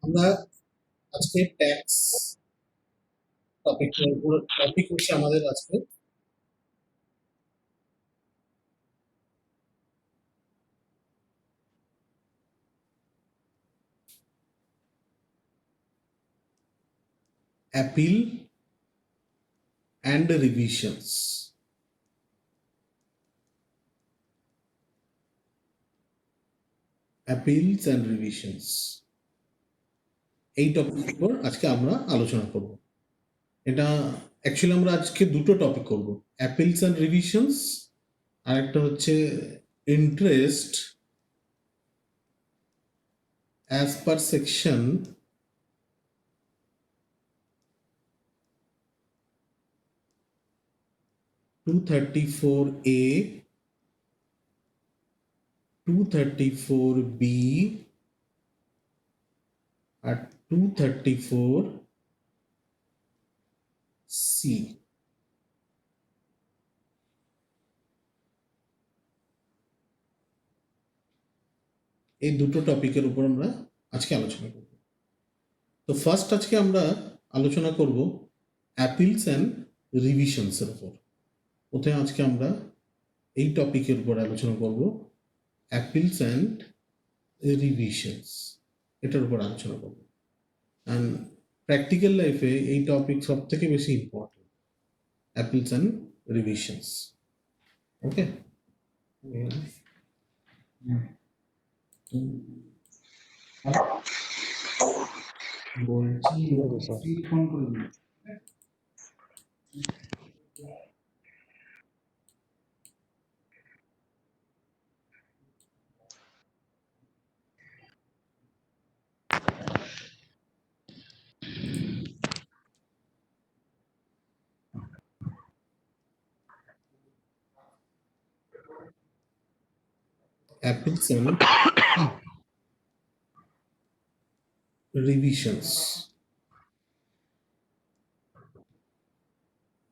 আমরা আজকে tax topic হচ্ছে আমাদের আজকে appeal and revisions. Appeals and revisions এই টপিকের উপর আজকে আমরা আলোচনা করব। এটা অ্যাকচুয়ালি আমরা আজকে দুটো টপিক করব, অ্যাপিলস অ্যান্ড রিভিশনস আর একটা হচ্ছে interest as per section 234A 234B আর 234C। এই দুটো টপিকের উপর আমরা আজকে আলোচনা করব। তো ফার্স্ট আজকে আমরা আলোচনা করব অ্যাপিলস অ্যান্ড রিভিশনসের উপর। প্রথমে আজকে আমরা এই টপিকের উপর আলোচনা করব অ্যাপিলস অ্যান্ড রিভিশনস, এটার উপর আলোচনা করব। অ্যান্ড প্র্যাকটিক্যাল লাইফে এই টপিক সব থেকে বেশি ইম্পর্টেন্ট, অ্যাপিলস অ্যান্ড রিভিশনস। ওকে, বলছি ফোন করে দিন। Apples and revisions.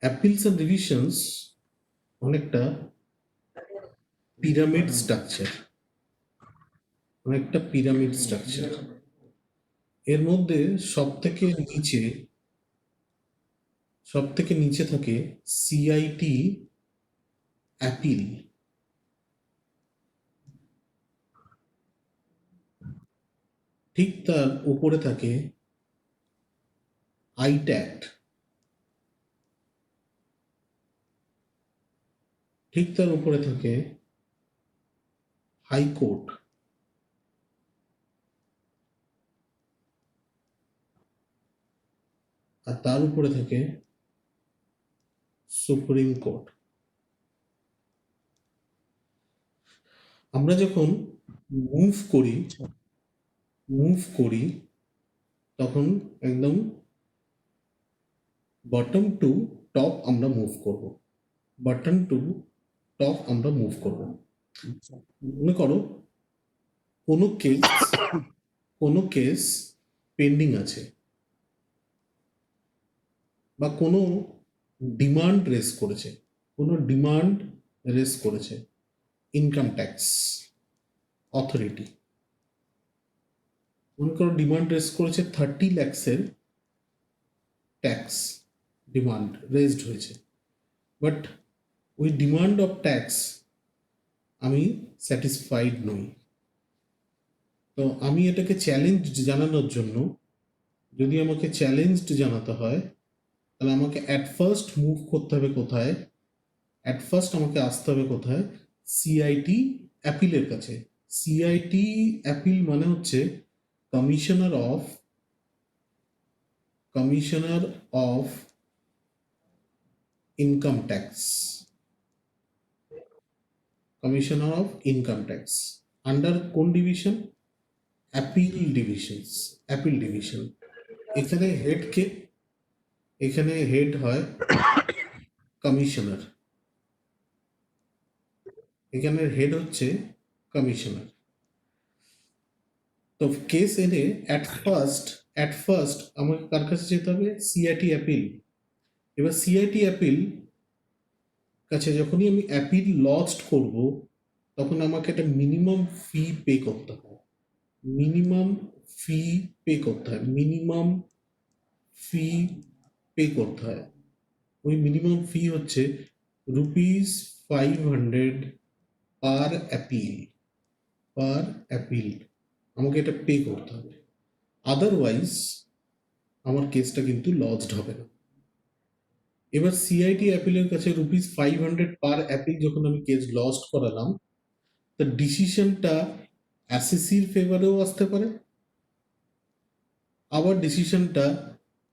Apples and revisions অনেকটা পিরামিড স্ট্রাকচার, এর মধ্যে সব থেকে নিচে থাকে সিআইটি অ্যাপিল। ঠিক তার উপরে থাকে আইট্যাট, ঠিক তার উপরে থাকে হাইকোর্ট, আর তার উপরে থাকে সুপ্রিম কোর্ট। আমরা যখন মুভ করি তখন একদম বটম টু টপ আমরা মুভ করব, মনে করো কোনো কেস পেন্ডিং আছে বা কোনো ডিমান্ড রেস করেছে ইনকাম ট্যাক্স অথরিটি। মনে করো ডিমান্ড রেস করেছে 30 lakhs-এর ট্যাক্স ডিমান্ড রেজড হয়েছে, বাট ওই ডিমান্ড অফ ট্যাক্স আমি স্যাটিসফাইড নই। তো আমি এটাকে চ্যালেঞ্জ জানানোর জন্য, যদি আমাকে চ্যালেঞ্জড জানাতে হয় তাহলে আমাকে অ্যাট ফার্স্ট মুভ করতে হবে কোথায়? আমাকে আসতে হবে কোথায়? সিআইটি অ্যাপিলের কাছে। সিআইটি অ্যাপিল মানে হচ্ছে commissioner of income tax, under কোন ডিভিশন? Appeal division. এখানে হেড হয় কমিশনার, এখানের হেড হচ্ছে কমিশনার। তো কেস এনে অ্যাট ফার্স্ট আমাকে কার কাছে যেতে হবে? CIT appeal. এবার সিআইটি অ্যাপিল কাছে যখনই আমি অ্যাপিল লজড করব তখন আমাকে একটা মিনিমাম ফি পে করতে হয়। মিনিমাম ফি পে করতে হয়, মিনিমাম ফি পে করতে হয়। ওই মিনিমাম ফি হচ্ছে ₹500 পার অ্যাপিল, পার অ্যাপিল আমাকে এটা পে করতে হবে, আদারওয়াইজ আমার কেসটা কিন্তু লজড হবে না। এবার সিআইটি অ্যাপিলের কাছে ₹500 পার অ্যাপিল যখন আমি কেস লস্ট করালাম, তো ডিসিশনটা অ্যাসেসির ফেভারেও আসতে পারে, আবার ডিসিশনটা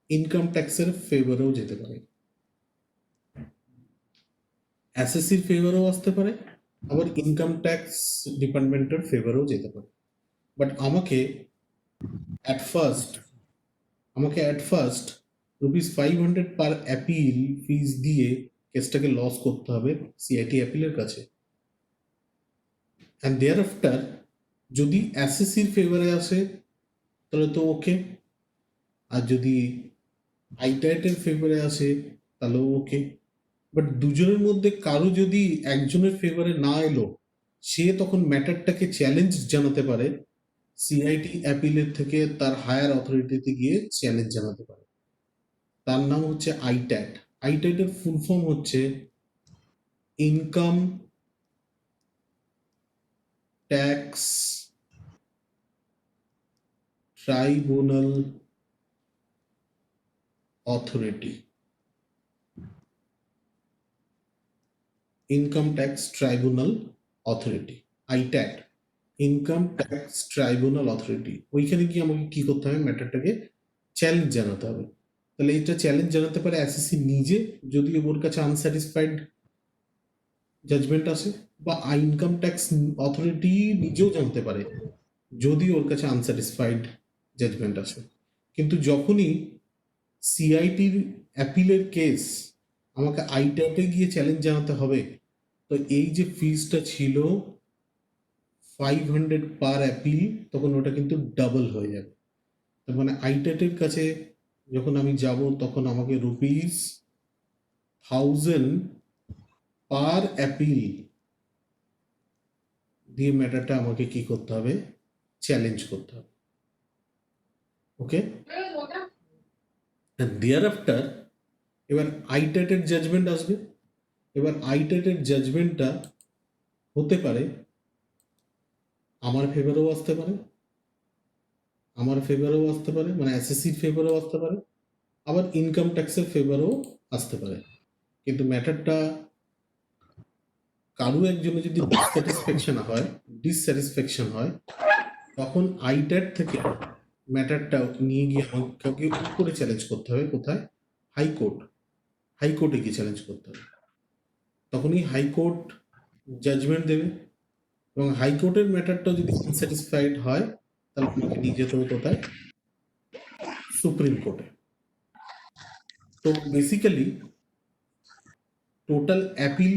ইনকাম ট্যাক্সের ফেভারেও যেতে পারে। অ্যাসেসির ফেভারেও আসতে পারে, আবার ইনকাম ট্যাক্স ডিপার্টমেন্টের ফেভারেও যেতে পারে। বাট আমাকে অ্যাট ফার্স্ট ₹500 পার অ্যাপিল ফিস দিয়ে কেসটাকে লস করতে হবে সিআইটি অ্যাপিলের কাছে। অ্যান্ড দেয়ার আফটার যদি অ্যাসেসির ফেভারে আসে তাহলে তো ওকে, আর যদি আইটাইটের ফেভারে আসে তাহলেও ওকে। বাট দুজনের মধ্যে কারো যদি একজনের ফেভারে না এলো, সে তখন ম্যাটারটাকে চ্যালেঞ্জ জানাতে পারে, সিআইটি অ্যাপিলের থেকে তার হায়ার অথরিটিতে গিয়ে চ্যালেঞ্জ জানাতে পারে। তার নাম হচ্ছে আইট্যাট। আইট্যাটের ফুল ফর্ম হচ্ছে income tax tribunal authority. Income tax tribunal authority, ITAT, income tax tribunal authority. ওইখানে গিয়ে আমাকে কি করতে হবে, ম্যাটারটাকে চ্যালেঞ্জ জানাতে হবে। তাহলে এটা চ্যালেঞ্জ জানাতে পারে অ্যাসেসি নিজে, যদি ওর কাছে আনস্যাটিসফাইড জাজমেন্ট আসে, বা ইনকাম ট্যাক্স অথরিটি নিজেও জানতে পারে যদি ওর কাছে আনস্যাটিসফাইড জাজমেন্ট আসে। কিন্তু যখনই সিআইটির অ্যাপিলের কেস আমাকে আইট্যাটে গিয়ে চ্যালেঞ্জ জানাতে হবে, তো এই যে ফিজটা ছিল 500 পার অ্যাপিল, তখন ওটা কিন্তু ডাবল হয়ে যাবে। তার মানে আইট্যাটের কাছে যখন আমি যাব তখন আমাকে ₹1000 পার অ্যাপিল দিয়ে ম্যাটারটা আমাকে কি করতে হবে, চ্যালেঞ্জ করতে হবে। ওকে, দেয়ার আফটার এবার আইট্যাটের জাজমেন্ট আসবে। এবার আইট্যাটের জাজমেন্টটা হতে পারে আমার ফেভারেও আসতে পারে, মানে এসএসসির ফেভারেও আসতে পারে, আবার ইনকাম ট্যাক্সের ফেভারেও আসতে পারে। কিন্তু ম্যাটারটা কারো একজনের যদি ডিসস্যাটিসফ্যাকশন হয়, তখন আইট্যাট থেকে ম্যাটারটা নিয়ে গিয়ে আমাকে উপরে চ্যালেঞ্জ করতে হবে। কোথায়? হাইকোর্টে গিয়ে চ্যালেঞ্জ করতে হবে। তখনই হাইকোর্ট জাজমেন্ট দেবে, এবং হাইকোর্টের ম্যাটারটা যদি আনস্যাটিসফাইড হয়, তাহলে আমাকে নিয়ে যেতে হবে কোথায়? সুপ্রিম কোর্টে। তো basically total appeal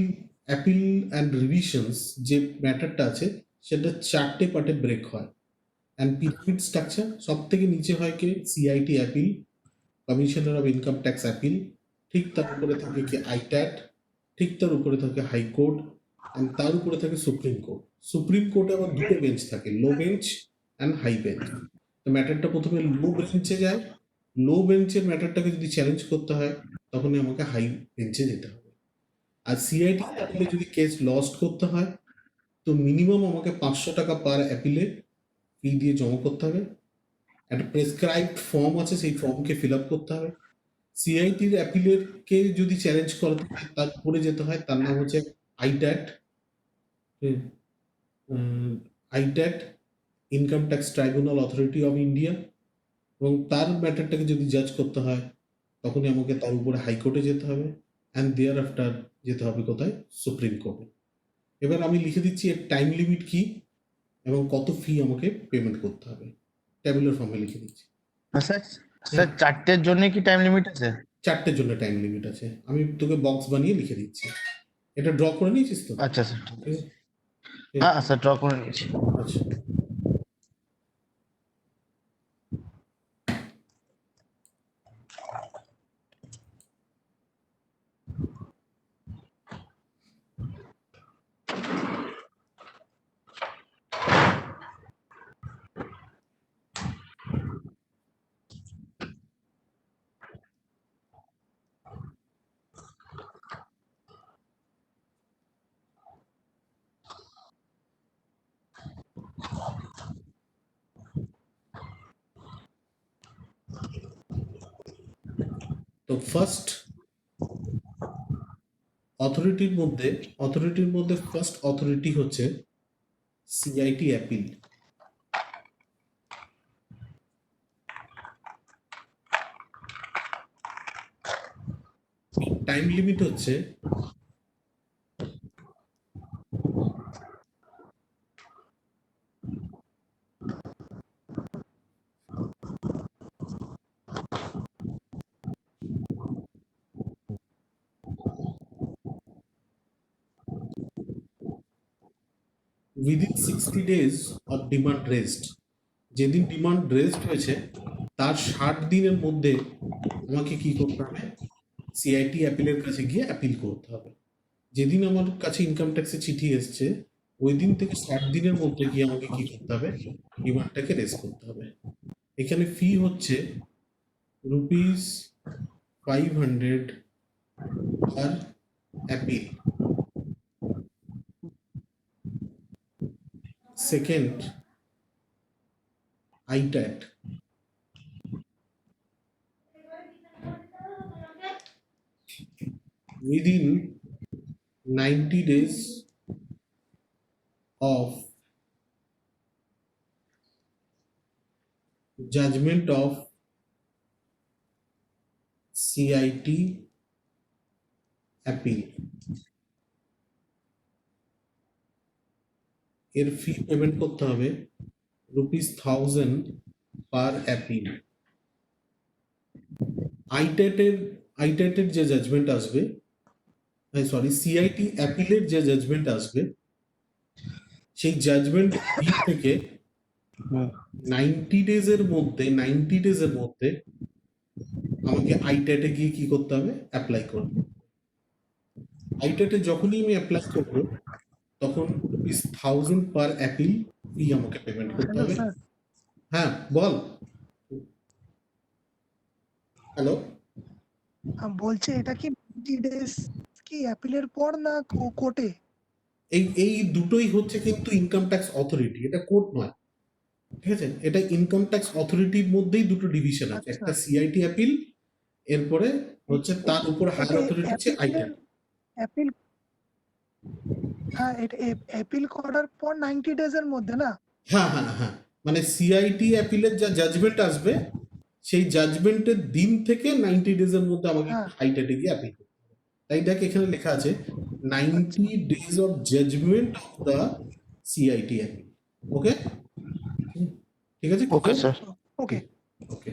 and revisions যে ম্যাটারটা আছে, সেটা 4টে পার্টে ব্রেক হয়। অ্যান্ড পিরামিড স্ট্রাকচার, সব থেকে নিচে হয় কি CIT appeal, commissioner of income tax appeal, ঠিক তার উপরে থাকে কি আইট্যাট, ঠিক তার উপরে থাকে হাইকোর্ট, অ্যান্ড তার উপরে থাকে সুপ্রিম কোর্ট। সুপ্রিম কোর্টে আবার দুটো বেঞ্চ থাকে, লো বেঞ্চ অ্যান্ড হাই বেঞ্চ। তো ম্যাটারটা প্রথমে লো বেঞ্চে যায়, লো বেঞ্চের ম্যাটারটাকে যদি চ্যালেঞ্জ করতে হয়, তখনই আমাকে হাই বেঞ্চে যেতে হবে। আর সিআইটি অ্যাপিলে যদি কেস লস্ট করতে হয়, তো মিনিমাম আমাকে ₹500 পার অ্যাপিলে ফি দিয়ে জমা করতে হবে। একটা প্রেসক্রাইবড ফর্ম আছে, সেই ফর্মকে ফিল আপ করতে হবে। সিআইটির অ্যাপিলের কে যদি চ্যালেঞ্জ করাতে হয়, তার উপরে যেতে হয়, তার নাম হচ্ছে ITAT. ITAT, income tax tribunal authority of India. এবং তার ম্যাটারটাকে যদি জাজ করতে হয়, তখনই আমাকে তার উপরে হাইকোর্টে যেতে হবে, অ্যান্ড দেয়ার আফটার যেতে হবে কোথায়? সুপ্রিম কোর্টে। এবার আমি লিখে দিচ্ছি এর টাইম লিমিট কি এবং কত ফি আমাকে পেমেন্ট করতে হবে, ট্যাবুলার ফর্মে লিখে দিচ্ছি। স্যার স্যার 4টের জন্য কি টাইম লিমিট আছে? 4টের জন্য টাইম লিমিট আছে, আমি তোকে বক্স বানিয়ে লিখে দিচ্ছি। এটা ড্র করে নিয়েছিস তো? আচ্ছা স্যার, ঠিক আছে? হ্যাঁ স্যার, ড্র করে নিয়েছি। আচ্ছা, তো ফার্স্ট অথরিটির মধ্যে ফার্স্ট অথরিটি হচ্ছে সিআইটি অ্যাপিল। টাইম লিমিট হচ্ছে within 60 days of demand raised. যেদিন ডিমান্ড রেজড হয়েছে তার 60 দিনের মধ্যে আমাকে কি করতে হবে? সিআইটি অ্যাপিলের কাছে গিয়ে অ্যাপিল করতে হবে। যেদিন আমার কাছে ইনকাম ট্যাক্সের চিঠি এসছে ওই দিন থেকে 60 দিনের মধ্যে গিয়ে আমাকে কি করতে হবে? ডিমান্ডটাকে রেজ করতে হবে। এখানে ফি হচ্ছে ₹500 per appeal. Second, ITAT within 90 days of judgment of CIT appeal এর ফি পেমেন্ট করতে হবে ₹1000 পার অ্যাপিল। আইট্যাটের যে জাজমেন্ট আসবে, সিআইটি অ্যাপিলের যে জাজমেন্ট আসবে সেই জাজমেন্ট দিন থেকে 90 ডেজের মধ্যে আমাকে আইট্যাটে গিয়ে কি করতে হবে? অ্যাপ্লাই করব। আইট্যাটে যখনই আমি অ্যাপ্লাই করব তখন ₹1000 পার অ্যাপিল ফি আমাকে পেমেন্ট করতে হবে। হ্যাঁ বল। হ্যালো, বলছে এটা কি 90 ডেজ কি অ্যাপিলের পর না কোর্টে? এই দুটোই হচ্ছে কিন্তু ইনকাম ট্যাক্স অথরিটি, এটা কোর্ট নয়, ঠিক আছে? এটা ইনকাম ট্যাক্স অথরিটির মধ্যেই দুটো ডিভিশন আছে, একটা সিআইটি অ্যাপিল, এরপরে হচ্ছে তার উপর হায়ার অথরিটি হচ্ছে আইট্যাট। অ্যাপিল, হ্যাঁ, এটা অ্যাপিল করার পর 90 ডেজ এর মধ্যে না? হ্যাঁ হ্যাঁ হ্যাঁ, মানে সিআইটি অ্যাপিলের যা জাজমেন্ট আসবে সেই জাজমেন্টের দিন থেকে 90 ডেজের মধ্যে আমাকে আইট্যাটে গিয়ে অ্যাপিল করতে হবে। তাই দেখ এখানে লেখা আছে 90 days of judgement of the CIT appeal. Okay, ঠিক আছে? Okay sir. ওকে। ওকে,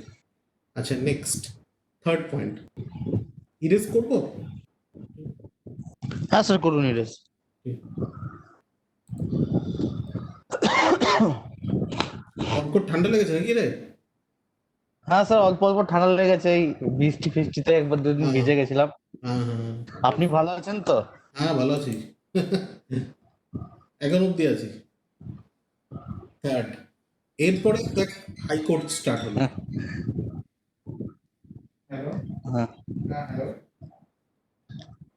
আচ্ছা নেক্সট থার্ড পয়েন্ট, ইরেজ করবো? হ্যাঁ স্যার করুন ইরেজ। অঙ্ক ঠান্ডা লেগেছে নাকি রে? হ্যাঁ স্যার অল্প অল্প ঠান্ডা লেগেছে, এই বৃষ্টি ফিষ্টিতে একবার দুদিন ভিজে গেছিলাম। হ্যাঁ হ্যাঁ আপনি ভালো আছেন তো? হ্যাঁ, ভালো আছি। এখন অব্দি আছি। থার্ড, এরপরে দেখ হাইকোর্ট স্টার্ট হলো। हेलो। হ্যাঁ हाँ हेलो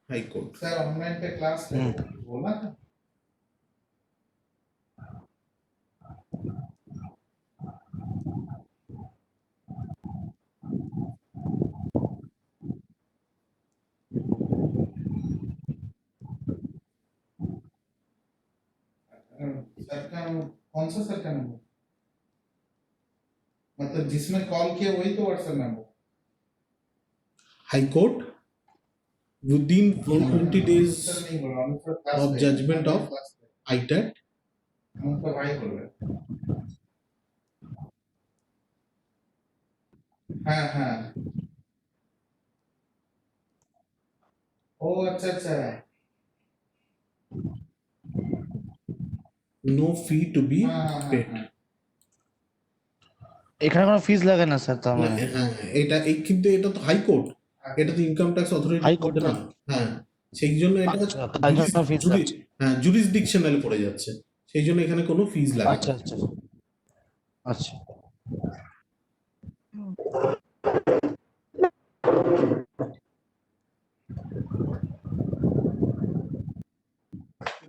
हाईकोर्ट सर, ऑनलाइन पे क्लास बोला था। सर का कौन सा सर का नंबर? मतलब जिसमें कॉल किया वही तो WhatsApp number? High court within 120 days sir नहीं बोला, हम सर क्लास of पे- judgment of क्लास पे। ITAT हम तो भाई बोल रहे। हाँ हाँ, ओ अच्छा अच्छा। no fee to be हाँ हाँ हाँ paid। हाँ। এখানে কোনো ফিস লাগে না স্যার তার মানে? হ্যাঁ, কিন্তু এটা তো হাইকোর্ট, এটা তো ইনকাম ট্যাক্স অথরিটি হাইকোর্ট না। হ্যাঁ, সেই জন্য এটা আচ্ছা, তাই জন্য fees লাগছে। হ্যাঁ জুরিসডিকশনালে পড়ে যাচ্ছে, সেই জন্য এখানে কোনো ফিজ লাগে আচ্ছা না। আচ্ছা আচ্ছা।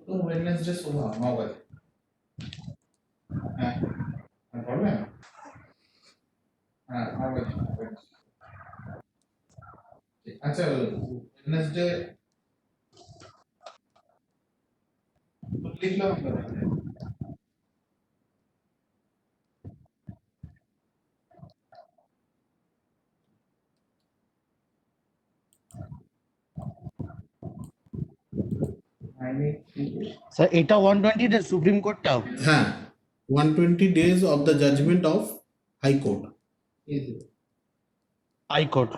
तो वेडनेसडे सुबह 9 बजे। हाँ प्रॉब्लम। हाँ 9 बजे। আচ্ছা ওয়েডনেসডে লিখলাম তো স্যার এটা 120 ডেজ সুপ্রিম কোর্টটাও হ্যাঁ 120 days of the judgment of High Court. High court,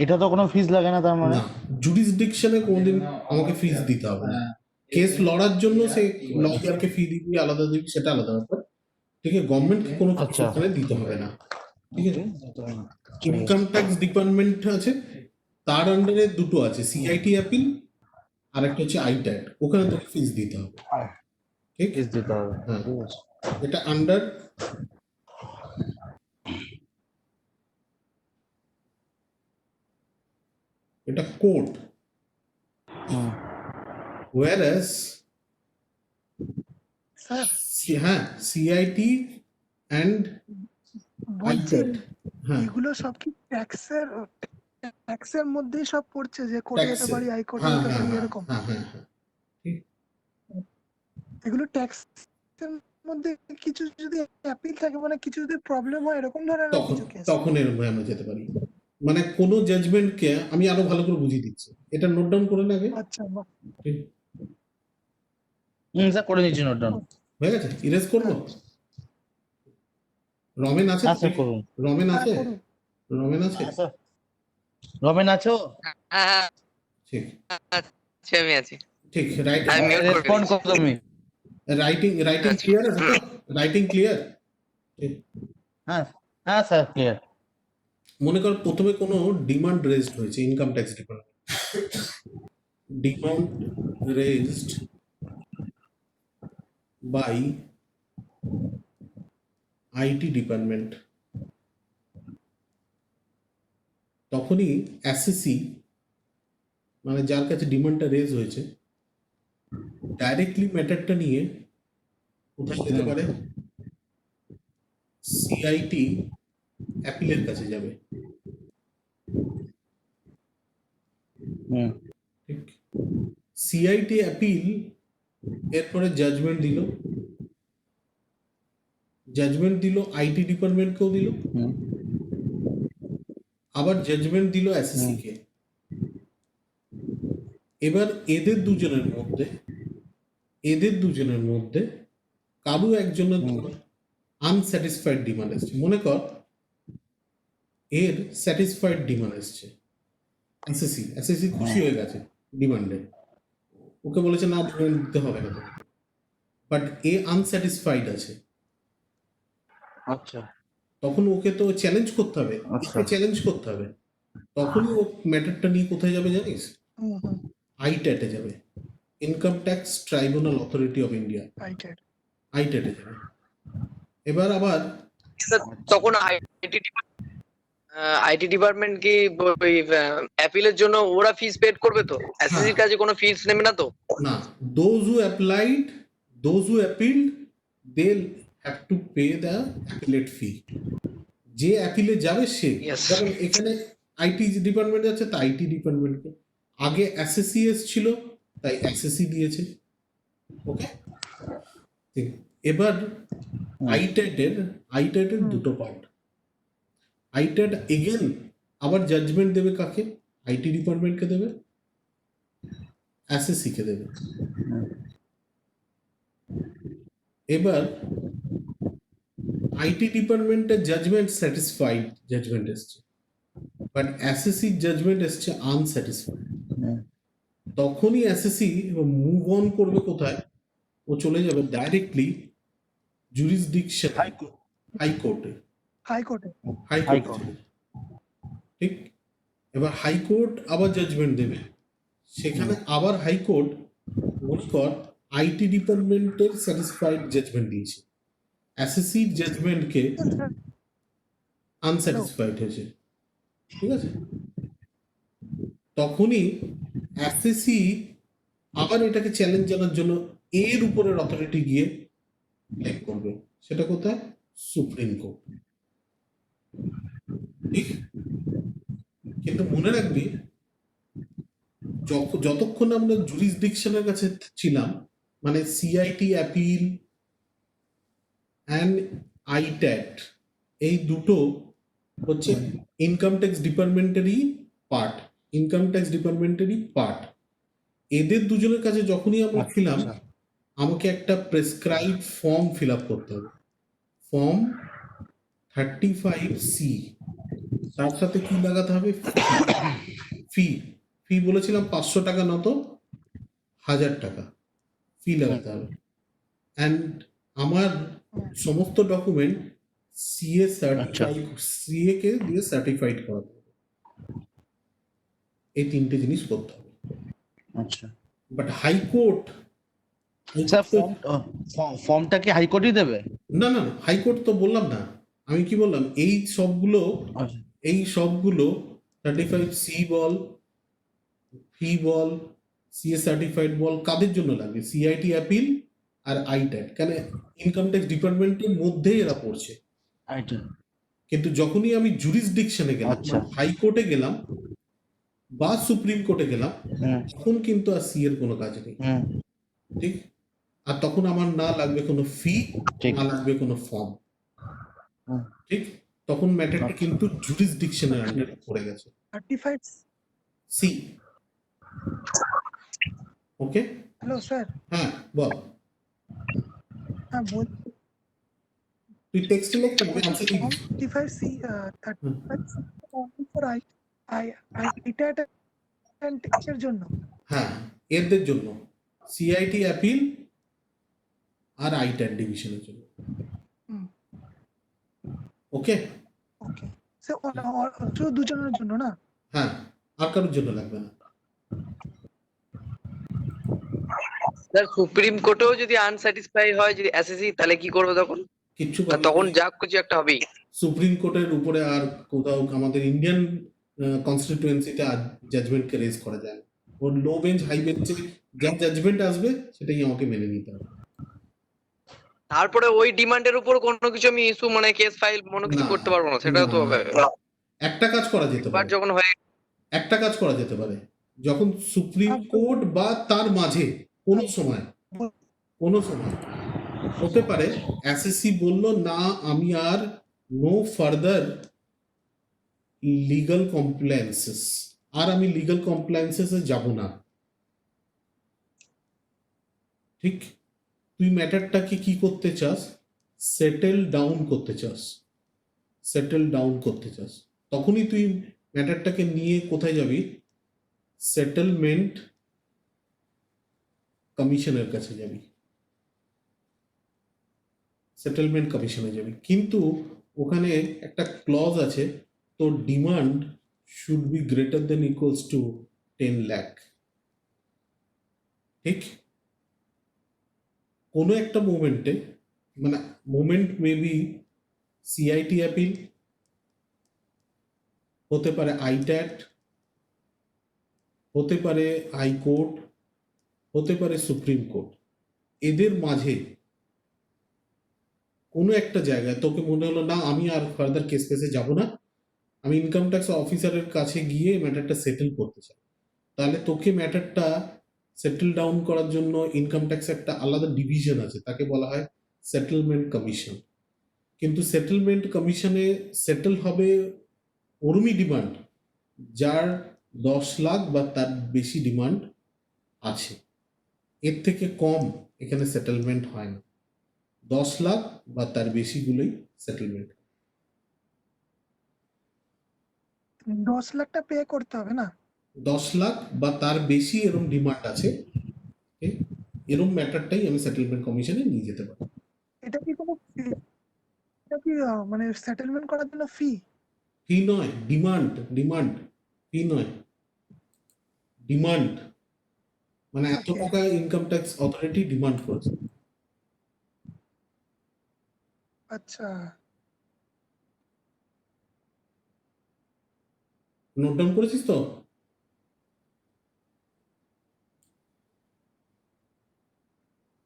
এটা তো কোনো ফিস লাগে না তার মানে? না, জুরিসডিকশনে কোনোদিন আমাকে ফিস দিতে হবে না। কেস লড়ার জন্য সে লয়ারকে ফি দিবি, আলাদা দিবি, সেটা আলাদা ব্যাপার। ঠিক আছে, গভর্নমেন্টকে কোনো কিছু আচ্ছা। ওখানে দিতে হবে না। ঠিক আছে, ইনকাম ট্যাক্স ডিপার্টমেন্ট আছে, তার আন্ডারে দুটো আছে, সিআইটি অ্যাপিল আর একটা হচ্ছে আইট্যাট, ওখানে তোকে ফিস দিতে হবে। ঠিক, ফিস দিতে হবে, হ্যাঁ। ঠিক আছে। এটা আন্ডার এটা কোর্ট, হুম। whereas স্যার হ্যাঁ সিআইটি অ্যান্ড বলছি আইট্যাট, হ্যাঁ এগুলো সব কি ট্যাক্সের মধ্যেই সব পড়ছে, যে কোর্টে যেতে ট্যাক্সে, পারি, হাইকোর্টে হ্যাঁ যেতে হ্যাঁ পারি, হ্যাঁ এরকম? হ্যাঁ হ্যাঁ হ্যাঁ। এগুলো ট্যাক্সের মধ্যে কিছু যদি অ্যাপিল থাকে, মানে কিছু যদি প্রবলেম হয়, এরকম ধরনের তখন কিছু কেস? তখন এর মধ্যে আমরা যেতে পারি। মানে কোনো জাজমেন্টকে আমি আরো ভালো করে বুঝিয়ে দিচ্ছি, এটা নোট ডাউন করে নেবে। আচ্ছা, বাহ। স্যার করে নিচ্ছি নোট ডাউন। হয়ে গেছে, ইরেজ করবো? রমেন আছে? হ্যাঁ স্যার করুন। রমেন হ্যাঁ, আছে? করুন। রমেন আছে? হ্যাঁ, স্যার। রমেন আছো? হ্যাঁ ঠিক আছি, আমি আছি। ঠিক, রাইট, আমি mute করে রেসপন্ড দিচ্ছি। করো তুমি। রাইটিং আচ্ছা। ক্লিয়ার আছে তো? Writing clear? হ্যাঁ হ্যাঁ স্যার ক্লিয়ার। মনে কর প্রথমে কোনো ডিমান্ড রেজড হয়েছে income tax department, demand raised by IT department, তখনই অ্যাসেসি মানে যার কাছে ডিমান্ডটা রেজ হয়েছে ডাইরেক্টলি ম্যাটারটা নিয়ে কোথায় যেতে পারে? সিআইটি অ্যাপিলের কাছে যাবে। হুম। ঠিক, সিআইটি অ্যাপিল এরপরে জাজমেন্ট দিল আইটি ডিপার্টমেন্টকেও দিল, হুম। আবার জাজমেন্ট দিল এসএসসি কে। এবার এদের দুজনের মধ্যে কারো একজনের আনস্যাটিসফাইড ডিমান্ড এসছে। মনে কর এর স্যাটিসফাইড ডিমান্ড এসছে, এসএসসি খুশি হয়ে গেছে ডিমান্ডে, ওকে বলেছে না ডিমান্ড দিতে হবে না, বাট এ আনস্যাটিসফাইড আছে, আচ্ছা তখন ওকে তো চ্যালেঞ্জ করতে হবে, আচ্ছা। চ্যালেঞ্জ করতে হবে। তখনই ও ম্যাটারটা নিয়ে কোথায় যাবে জানিস? হুম, হুম, আইট্যাটে যাবে, income tax tribunal authority of India, right. আইট্যাটে যাবে। এবার আবার তখন আইটি ডিপার্টমেন্ট কি ওই অ্যাপিলের জন্য ওরা ফিস পেড করবে তো? এসএসসির কাছে কোনো ফিস নেবে না তো? না, those who appealed they'll have to pay the appellate fee. যে অ্যাপিলে যাবে সে, Yes. যেমন এখানে আইটি ডিপার্টমেন্ট আছে তাই আইটি ডিপার্টমেন্টকে, আগে এসএসসি ছিল তাই এসএসসি দিয়েছে। ওকে, এবার আইট্যাটের দুটো পার্ট। আইট্যাট এগেন আবার জাজমেন্ট দেবে কাকে? আইটি ডিপার্টমেন্টকে দেবে, এসএসসি কে দেবে। এবার আইটি ডিপার্টমেন্টের জাজমেন্ট স্যাটিসফাইড জাজমেন্ট এসছে, বাট এসএসসি জাজমেন্ট এসছে আনস্যাটিসফাইড। তখনই এসএসসি মুভ অন করবে কোথায়? ও চলে যাবে ডাইরেক্টলি জুরিসডিকশন হাইকোর্টে। ঠিক, এবার হাইকোর্ট আবার জাজমেন্ট দেবে, সেখানে আবার হাইকোর্ট মনে কর আইটি ডিপার্টমেন্টের স্যাটিসফাইড জাজমেন্ট দিয়েছে, এসএসসি জাজমেন্টকে আনস্যাটিসফাইড হয়েছে। ঠিক আছে, তখনই এসএসসি আবার এটাকে চ্যালেঞ্জ জানার জন্য এর উপরের অথরিটি গিয়ে ক্লেম করবে, সেটা কোথায়? Supreme court. ঠিক, কিন্তু মনে রাখবি যতক্ষণ আমরা জুরিসডিকশনের কাছে ছিলাম, মানে সিআইটি অ্যাপিল অ্যান্ড আইট্যাট, এই দুটো হচ্ছে ইনকাম ট্যাক্স ডিপার্টমেন্টেরই পার্ট, ইনকাম ট্যাক্স ডিপার্টমেন্টেরই পার্ট। এদের দুজনের কাছে যখনই আমরা ছিলাম, আচ্ছা। আমাকে একটা প্রেসক্রাইব ফর্ম ফিল আপ করতে হবে, ফর্ম 35C। তার সাথে কি লাগাতে হবে? ফি। ফি বলেছিলাম 500 টাকা নত 1000 টাকা ফি লাগাতে হবে। অ্যান্ড আমার সমস্ত ডকুমেন্ট সিএ সার্টিফাইড, সিএ কে দিয়ে সার্টিফাইড করাতে হবে। এই তিনটে জিনিস করতে হবে। আচ্ছা বাট হাইকোর্ট, স্যার ফর্মটা কি হাইকোর্টই দেবে? না না, হাইকোর্ট তো বললাম না, আমি কি বললাম, এই সবগুলো, আচ্ছা এই সবগুলো 35C বল, ফি বল, সিএ সার্টিফাইড বল, কাদের জন্য লাগবে? সিআইটি অ্যাপিল আর আইট্যাট। কেন? ইনকাম ট্যাক্স ডিপার্টমেন্টের মধ্যেই এরা পড়ছে। আচ্ছা কিন্তু যখনই আমি জুরিসডিকশনে গেলাম, আচ্ছা। হাইকোর্টে গেলাম বা সুপ্রিম কোর্টে গেলাম, হুম তখন কিন্তু আর সি এর কোনো কাজ নেই। হুম ঠিক, আর তখন আমার না লাগবে কোনো ফি, ঠিক। না লাগবে কোনো ফর্ম। হুম। ঠিক, তখন ম্যাটারটা কিন্তু জুরিসডিকশনের আন্ডারে পড়ে গেছে। 35। সি। ওকে, হ্যালো স্যার, হ্যাঁ বল, হ্যাঁ বলছি তুই টেক্সটে লিখ, আমি আনসার দিয়ে দিচ্ছি। 35C, 35C only for ITAT and এর জন্য। হ্যাঁ, এদের জন্য, সিআইটি অ্যাপিল আর আইট্যাট ডিভিশনের জন্য। হুম, ওকে, ওকে স্যার, শুধু দুজনের জন্য না? হ্যাঁ, আর কারোর জন্য লাগবে না। স্যার সুপ্রিম কোর্টেও যদি আনস্যাটিসফাই হয় যদি এসএসসি, তাহলে কি করবে তখন? কিচ্ছু আর করার তখন নেই। যা কিছু একটা হবেই। সুপ্রিম কোর্টের উপরে আর কোথাও আমাদের ইন্ডিয়ান কনস্টিটিউয়েন্সিতে জাজমেন্টকে রেজ করা যায় না। ওর লো বেঞ্চ হাই বেঞ্চে যা জাজমেন্ট আসবে সেটাই আমাকে মেনে নিতে হবে। তারপরে ওই ডিমান্ডের উপর কোনো কিছু আমি ইস্যু মানে কেস ফাইল কোনো কিছু না, করতে পারবো না, সেটাও তো হবে। একটা কাজ করা যেতে এবার পারে, যখন হয়ে একটা কাজ করা যেতে পারে, যখন সুপ্রিম কোর্ট বা তার মাঝে কোনো সময়, কোনো সময় হতে পারে এসএসসি বলল না, আমি আর নো ফার্দার লিগাল কমপ্লায়েন্সেস, আর আমি লিগাল কমপ্লায়েন্সেসে যাব না। ঠিক, তুই ম্যাটারটাকে কি করতে চাস? সেটেল ডাউন করতে চাস, সেটেল ডাউন করতে চাস। তখনই তুই ম্যাটারটাকে নিয়ে কোথায় যাবি? সেটেলমেন্ট কমিশনের কাছে যাবি, সেটেলমেন্ট কমিশনে যাবি। কিন্তু ওখানে একটা ক্লজ আছে, তোর demand should be greater than equals to 10 lakh. ঠিক, কোনো একটা মোমেন্টে, মানে মোমেন্ট মেবি সিআইটি অ্যাপিল, হতে পারে আইট্যাট, হতে পারে হাইকোর্ট, হতে পারে সুপ্রিম কোর্ট, এদের মাঝে কোনো একটা জায়গায় তোকে মনে হলো না, আমি আর ফার্দার কেস ফেসে যাব না, আমি ইনকাম ট্যাক্স অফিসারের কাছে গিয়ে ম্যাটারটা সেটেল করতে চাই, তাহলে তোকে ম্যাটারটা সেটেল ডাউন করার জন্য ইনকাম ট্যাক্স একটা আলাদা ডিভিশন আছে, তাকে বলা হয় সেটেলমেন্ট কমিশন। কিন্তু সেটেলমেন্ট কমিশনে সেটেল হবে ওরমই ডিমান্ড যার 10 লাখ বা তার বেশি ডিমান্ড আছে, এর থেকে কম এখানে সেটেলমেন্ট হয় না। 10 লাখ বা তার বেশিগুলোই সেটেলমেন্ট। 10 লাখটা পে করতে হবে না? 10 লাখ বা তার বেশি এরম ডিমান্ড আছে, এরম ম্যাটারটাই আমি সেটেলমেন্ট কমিশনে নিয়ে যেতে পারি। এটা কি কোনো এটা কি মানে সেটেলমেন্ট করার জন্য ফি? ফি নয়, ডিমান্ড, ডিমান্ড, ফি নয়, ডিমান্ড, মানে এত Okay. টাকা ইনকাম ট্যাক্স অথরিটি ডিমান্ড করেছে। আচ্ছা, নোট ডাউন করেছিস তো?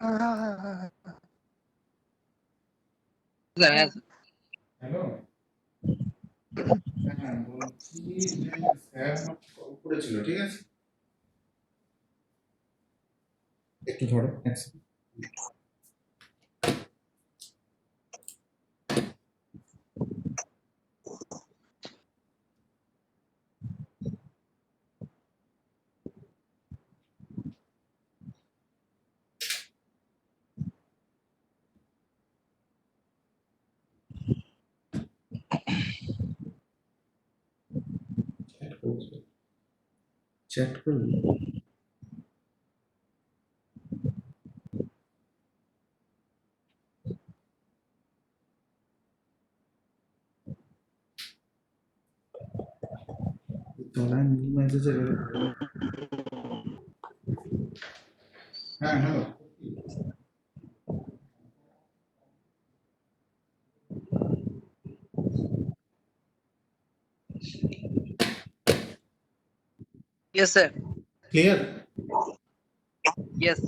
হ্যাঁ হ্যাঁ হ্যাঁ হ্যাঁ হ্যাঁ। Hello. হ্যাঁ বলছি যে স্যার আমাকে কল করেছিল, ঠিক আছে? একটু ধরো এক second। চ্যাট করছে, চ্যাট করবি? তলায় মিনিমাইজে হ্যাঁ hello. Yes sir, clear? Yes.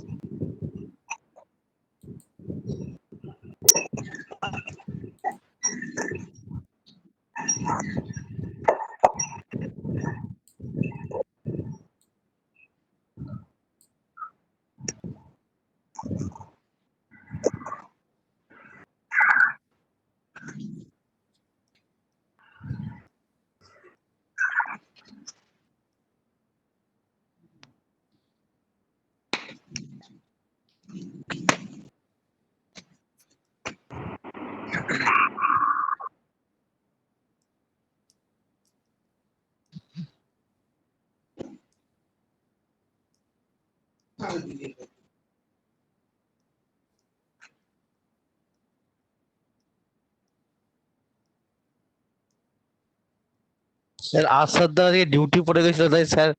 Sir আজ স্যার আজকে ডিউটি পড়ে গেছিল, তাই স্যার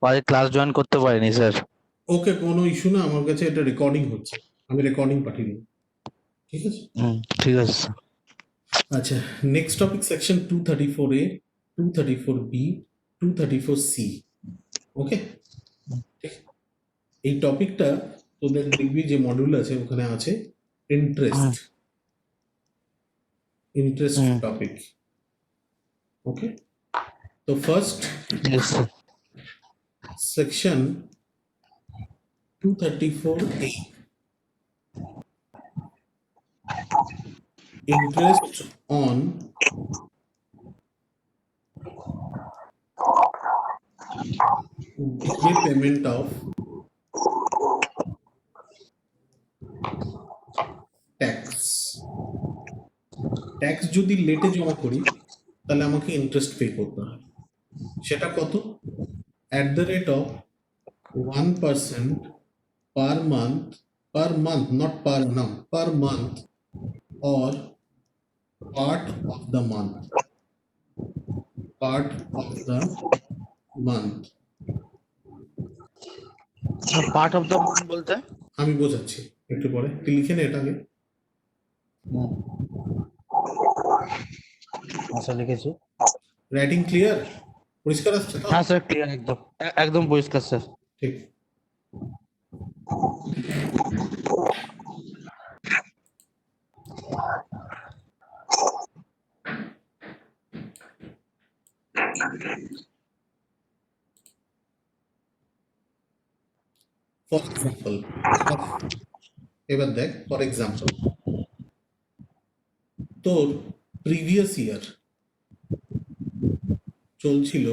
আজকে ক্লাস জয়েন করতে পারিনি স্যার। ওকে, কোনো ইস্যু না, আমার কাছে এটা রেকর্ডিং হচ্ছে, আমি রেকর্ডিং পাঠিয়ে দিই, ঠিক আছে? ঠিক আছে স্যার। আচ্ছা, next topic section 234A, 234B, 234C। ওকে, ঠিক। এই টপিকটা তোদের দেখবি যে মডিউল আছে ওখানে আছে ইন্টারেস্ট, ইন্টারেস্ট হুম। টপিক। ওকে, তো first yes sir. Section 234A, interest on delay payment of tax. Tax যদি লেটে জমা করি তাহলে আমাকে ইন্টারেস্ট পে করতে হয়, সেটা কত? At the rate of 1% per month, not per annum, per month or part of the month, part of the month। Part of the বলতে? আমি বোঝাচ্ছি একটু পরে, তুই লিখে নে এটাকে। আচ্ছা লিখেছি। রাইটিং ক্লিয়ার, পরিষ্কার আসছে তো? হ্যাঁ স্যার ক্লিয়ার, একদম একদম পরিষ্কার স্যার। ঠিক। ফর এক্সাম্পল, এবার দেখ, ফর এক্সাম্পল তোর প্রিভিয়াস ইয়ার চলছিল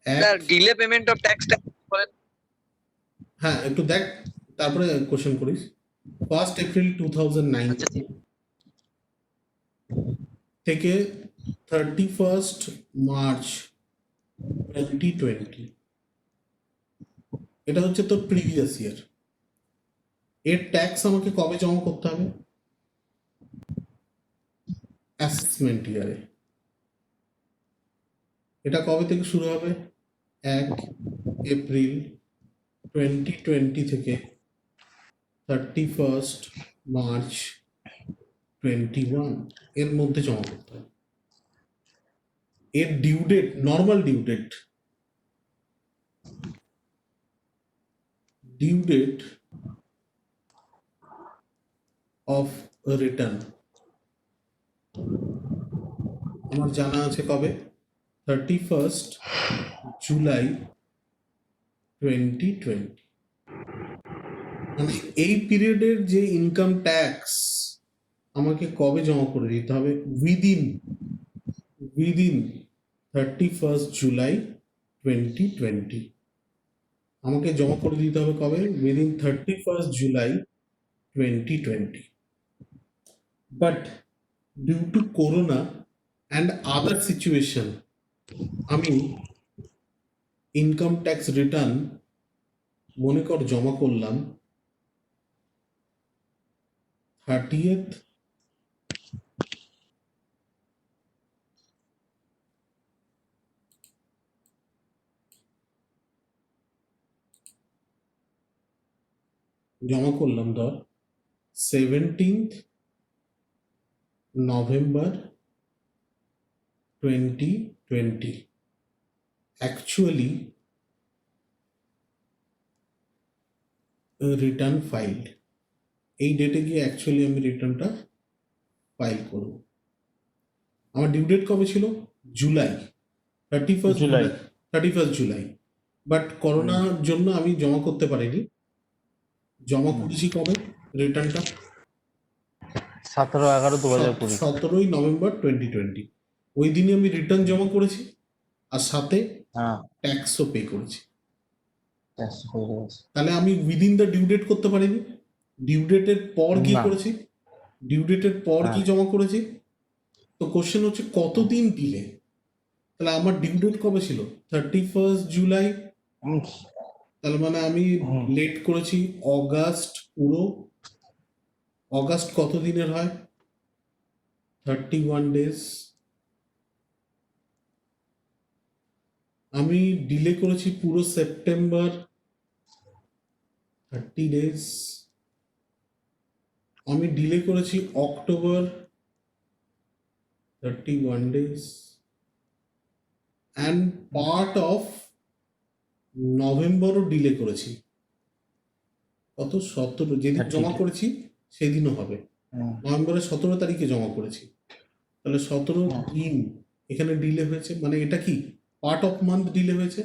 স্যার এক, ডিলে পেমেন্ট অফ ট্যাক্সটা বলেন। হ্যাঁ একটু দেখ তারপরে কোশ্চেন করিস। 1 এপ্রিল 2009 আচ্ছা ঠিক। থেকে 31 মার্চ 2020, এটা হচ্ছে তোর প্রিভিয়াস ইয়ার। এর ট্যাক্স আমাকে কবে জমা করতে হবে? অ্যাসেসমেন্ট ইয়ারে। এটা কবে থেকে শুরু হবে? 1 এপ্রিল 2020 থেকে 31 মার্চ 21 এর মধ্যে জমা করতে হবে। এর due date, normal due date of a return আমার জানা আছে কবে 31st জুলাই 2020। মানে এই পিরিয়ডের যে ইনকাম ট্যাক্স আমাকে কবে জমা করে দিতে হবে উইদিন 31st জুলাই 2020। আমাকে জমা করে দিতে হবে কবে within 31st July 2020। But due to corona and other situation আমি ইনকাম ট্যাক্স রিটার্ন মনে কর জমা করলাম 30th জমা করলাম ধর 17th November 2020। Actually return filed এই ডেটে গিয়ে অ্যাকচুয়ালি আমি রিটার্নটা ফাইল করব। আমার ডিউ ডেট কবে ছিল July 31st July. 31st July. But করোনার জন্য আমি জমা করতে পারিনি। জমা করেছি কবে রিটার্নটা 17/11/2020। 17ই নভেম্বর 2020। ওই দিনই আমি রিটার্ন জমা করেছি আর সাথে হ্যাঁ, ট্যাক্সও পে করেছি। ট্যাক্স হয়ে গেছে। তাহলে আমি উইদিন দ্য ডিউ ডেট করতে পারিনি। ডিউ ডেটের পর কি না। করেছি ডিউ ডেটের পর কি হ্যাঁ। জমা করেছি। তো কোশ্চেন হচ্ছে কতদিন ডিলে। তাহলে আমার ডিউ ডেট কবে ছিল 31st জুলাই। উম, তাহলে মানে আমি হুম। লেট করেছি অগাস্ট পুরো। অগাস্ট কত দিনের হয় 31 ডেজ। আমি ডিলে করেছি পুরো সেপ্টেম্বর 30 ডেজ। আমি ডিলে করেছি October 31 days and part of নভেম্বরও ডিলে করেছি। কত 17 যেদিন 30 জমা করেছি সেদিনও হবে। হুম, নভেম্বরের 17 তারিখে জমা করেছি। তাহলে 17 হুম। দিন এখানে ডিলে হয়েছে। মানে এটা কি পার্ট অফ মান্থ ডিলে হয়েছে।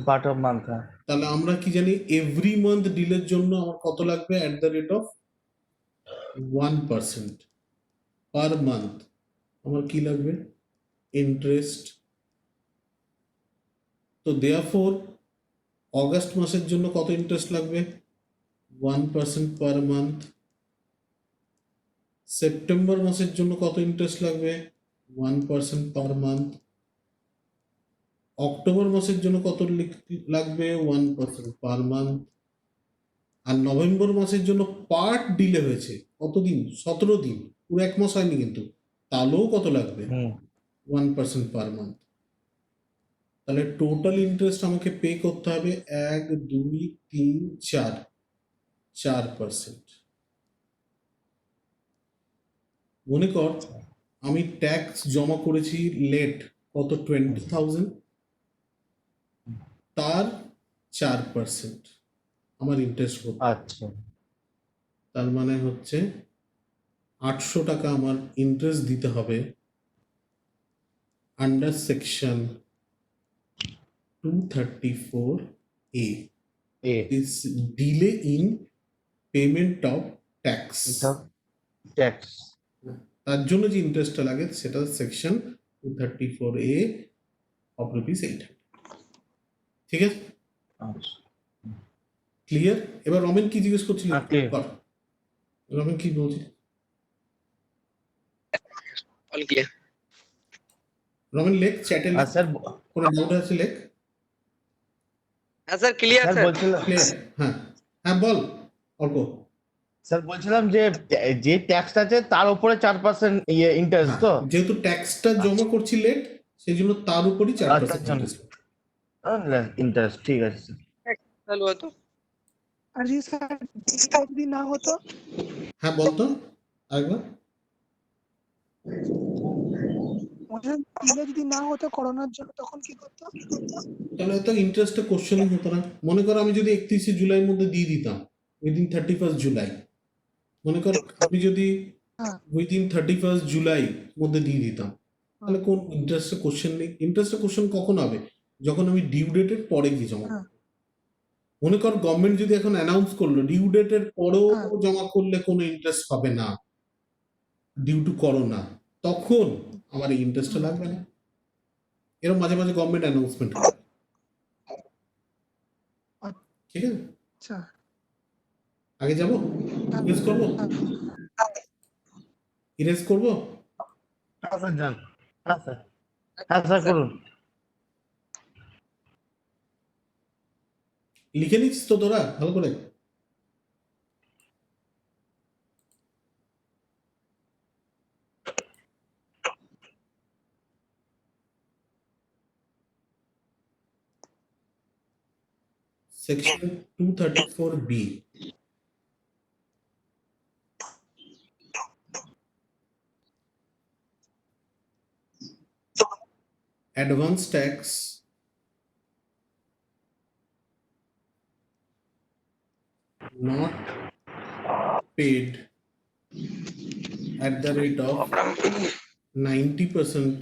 Part of month. তাহলে আমরা কি জানি এভরি মান্থ ডিলের জন্য আমার কত লাগবে at the rate of 1% per month. আমার কি লাগবে ইন্টারেস্ট। তো দেয়ারফর অগাস্ট মাসের জন্য কত ইন্টারেস্ট লাগবে 1% পার মান্থ। সেপ্টেম্বর মাসের জন্য কত ইন্টারেস্ট লাগবে 1% পার মান্থ। অক্টোবর মাসের জন্য কত লাগবে 1% পার মান্থ। আর নভেম্বর মাসের জন্য পার্ট ডিলে হয়েছে কতদিন 17 দিন, পুরো এক মাস হয়নি কিন্তু, তাহলেও কত লাগবে 1% পার মান্থ। তাহলে টোটাল ইন্টারেস্ট আমাকে পে করতে হবে 1 2 3 4%। মনে কর আমি ট্যাক্স জমা করেছি লেট কত 20,000, তার 4% আমার ইন্টারেস্ট করতে। আচ্ছা, তার মানে হচ্ছে 800 টাকা আমার ইন্টারেস্ট দিতে হবে under section 234A A is delay in payment of tax। এটা ট্যাক্স। তার জন্য যে ইন্টারেস্টটা লাগে সেটা সেকশন 234A অফ রুপিস 800। ঠিক আছে, আচ্ছা, ক্লিয়ার? এবার রমেন কি জিজ্ঞেস করছিল? হ্যাঁ, clear। কর। রমেন কি বলছি? All clear. রমেন লেখ চ্যাটে আর স্যার, কোনো ডাউট আছে লেখ। হ্যাঁ স্যার ক্লিয়ার স্যার স্যার। বলছিলাম ক্লিয়ার? হ্যাঁ হ্যাঁ বল অল্প। স্যার বলছিলাম যে যে ট্যাক্স আছে তার উপরে 4% ইয়ে ইন্টারেস্ট তো। হ্যাঁ, যেহেতু ট্যাক্সটা জমা করছি লেট সেই জন্য তার উপরই 4% আচ্ছা, ইন্টারেস্ট। ইন্টারেস্ট, ঠিক আছে স্যার। চালু হতো। আর জি স্যার ডিলটা যদি না হতো হ্যাঁ বলতো আরেকবার। ডিলে যদি না হতো করোনার জন্য তখন কি করতো? তাহলে তো ইন্টারেস্টটা কোশ্চেনই হতো না। মনে করো আমি যদি 31শে জুলাইয়ের মধ্যে দিয়ে দিতাম উইদিন 31st জুলাই, মনে করো আমি যদি হ্যাঁ উইদিন 31st জুলাই মধ্যে দিয়ে দিতাম, তাহলে কোন ইন্টারেস্টের কোশ্চেন নেই। ইন্টারেস্টের কোশ্চেন কখন হবে? যখন আমি ডিউ ডেটের পরে গিয়ে জমা হ্যাঁ। করবো। মনে কর গভর্নমেন্ট যদি এখন অ্যানাউন্স করলো ডিউ ডেটের পরেও হ্যাঁ। জমা করলে কোনো ইন্টারেস্ট হবে না ডিউ টু করোনা, তখন আমার এই ইন্টারেস্টটা লাগবে না। এরকম মাঝে মাঝে গভর্নমেন্ট অ্যানাউন্সমেন্ট করে, ঠিক আছে? আচ্ছা আগে যাবো, ইরেজ করবো, ইরেজ করবো। হ্যাঁ স্যার যান। হ্যাঁ স্যার, হ্যাঁ স্যার করুন। লিখে নিচ্ছিস তো তোরা ভালো করে? Section 234B, advance tax not paid at the rate of 90%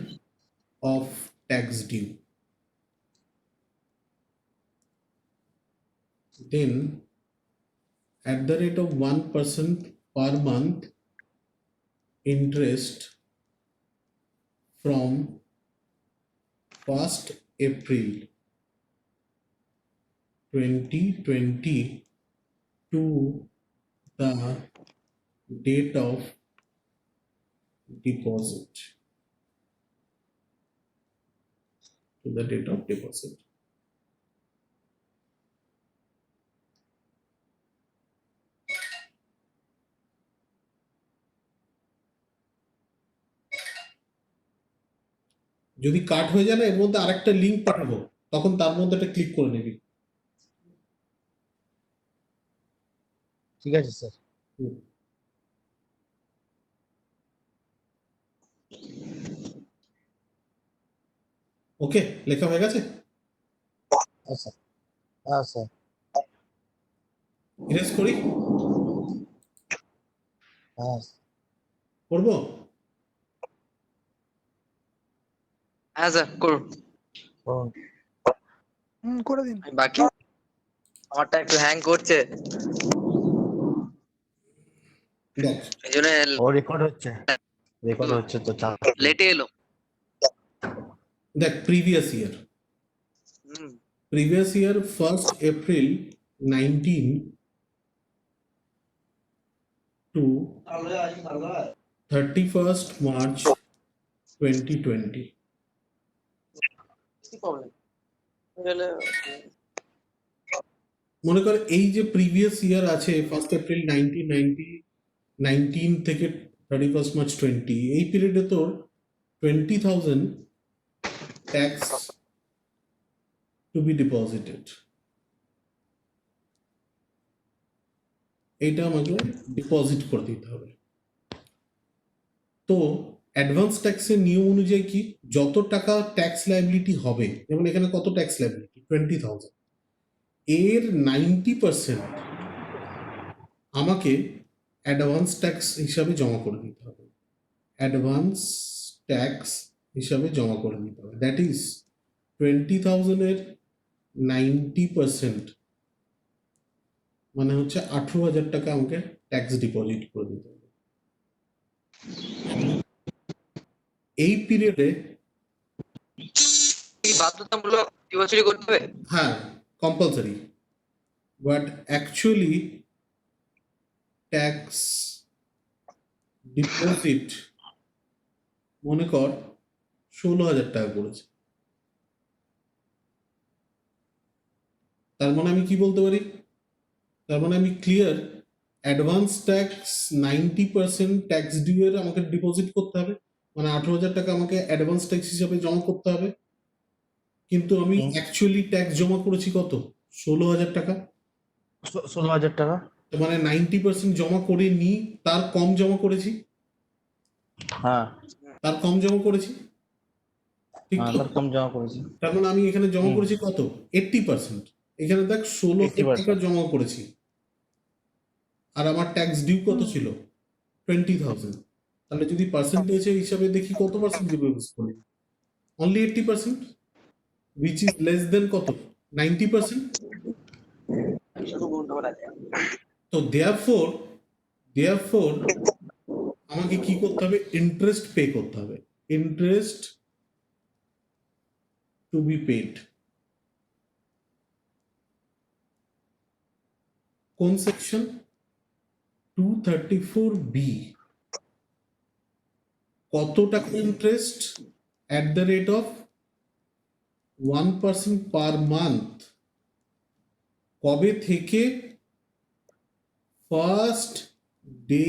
of tax due. Then at the rate of 1% per month interest from 1st April 2020 to the date of deposit. To the date of deposit. যদি কাট হয়ে যায় না, এর মধ্যে আরেকটা link পাঠাবো, তখন তার মধ্যে একটা ক্লিক করে নিবি। ঠিক আছে স্যার। ওকে, লেখা হয়ে গেছে? হ্যাঁ স্যার, হ্যাঁ স্যার। ইরেজ করি, হ্যাঁ করবো? হ্যাঁ স্যার করুন। করুন। করে দিন। বাকি আমারটা একটু হ্যাং করছে, দেখ, এই জন্য ও রেকর্ড হচ্ছে, রেকর্ড হচ্ছে তো চাপ। লেটে এলো। দেখ previous year, previous year 1st April 19 to 31st March 2020. মনে কর এই যে প্রিভিয়াস ইয়ার আছে 1st April 19 থেকে 31st March 20, এই পিরিয়ডে তোর 20,000 ট্যাক্স to be deposited. এইটা আমাকে ডিপোজিট করে দিতে হবে। তো অ্যাডভান্স ট্যাক্সের নিয়ম অনুযায়ী কি, যত টাকা ট্যাক্স লায়াবিলিটি হবে, যেমন এখানে কত ট্যাক্স লায়াবিলিটি 20,000, এর 90% আমাকে অ্যাডভান্স ট্যাক্স হিসাবে জমা করে দিতে হবে। অ্যাডভান্স ট্যাক্স হিসাবে জমা করে দিতে হবে। দ্যাট ইজ 20,000 এর 90% মানে হচ্ছে 18,000 টাকা আমাকে ট্যাক্স ডিপোজিট করে দিতে হবে। এই পিরিয়ডে বাধ্যতামূলক বছরই করতে হবে। হ্যাঁ, compulsory, but actually tax deposit মনে কর 16,000 টাকা করেছে। তার মানে আমি কি বলতে পারি, তার মানে আমি clear advance tax 90% tax due এর আমাকে ডিপোজিট করতে হবে, মানে 18,000 টাকা আমাকে অ্যাডভান্স ট্যাক্স হিসাবে জমা করতে হবে। কিন্তু আমি অ্যাকচুয়ালি ট্যাক্স জমা করেছি কত, 16,000 টাকা। 16,000 টাকা, মানে 90% জমা করে নি, তার কম জমা করেছি। হ্যাঁ তার কম জমা করেছি, ঠিক হ্যাঁ, তো? তার কম জমা করেছি। তার মানে আমি এখানে জমা করেছি কত, 80%। এখানে দেখ 16,000 টাকা জমা করেছি, আর আমার ট্যাক্স ডিউ কত ছিল, 20,000, তাহলে যদি পার্সেন্টেজ হিসাবে দেখি কত পার্সেন্ট রিভিউজ করি, only 80%, which is less than কত 90%. তো therefore আমাকে কি করতে হবে, ইন্টারেস্ট পে করতে হবে, ইন্টারেস্ট টু বি পেড। কোন সেকশন? 234B। কত টাকা interest? at the rate of 1% per month। কবে থেকে? First day